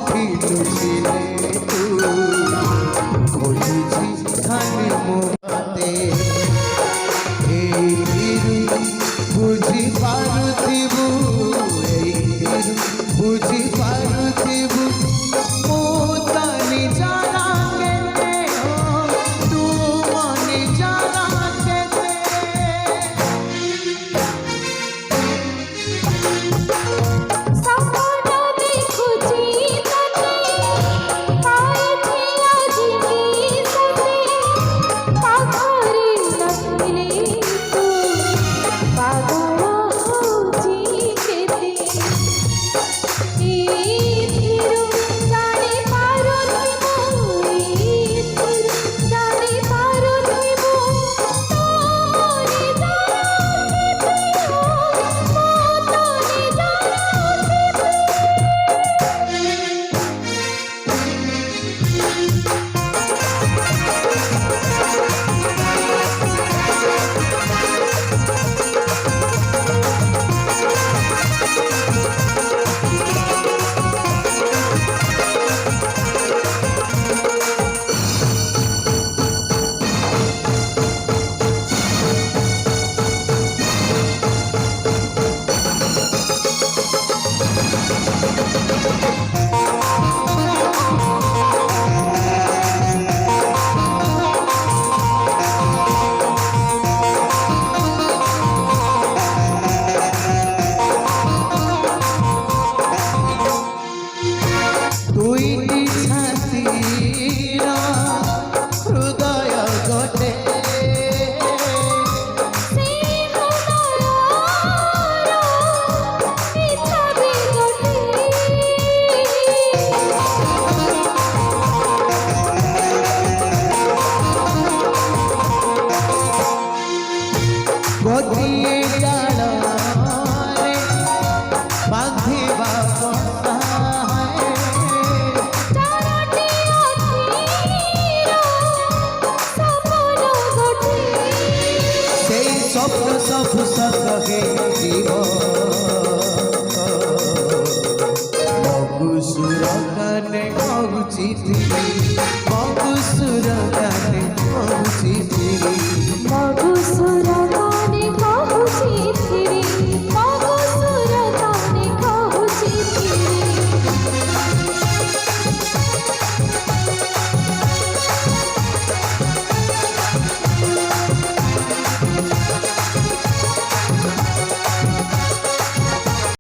आखि लुचिले तू खोजुची खाली मोते बुझी पारुथिबु बुझी पारुथिबु मो तनी जाना केते हो तू मनी जाना केते सपना देखुची तते पाए थिया जिनी सते पाखरे नथिले तू पागल होची केते एथिरु जाने पारुथिबु एथिरु जाने पारुथिबु तोनी जाना केते हो मो तोनी जाना दुईटी छातीर हृदय गोटे से हमारा इच्छा भी गोटे गोटिए डालरे बांधिबा पड़ताए चारोटी अखीर सपन गोटे সেই স্বপ্ন সব সতহে জীব মগুসুর কানে কহুছি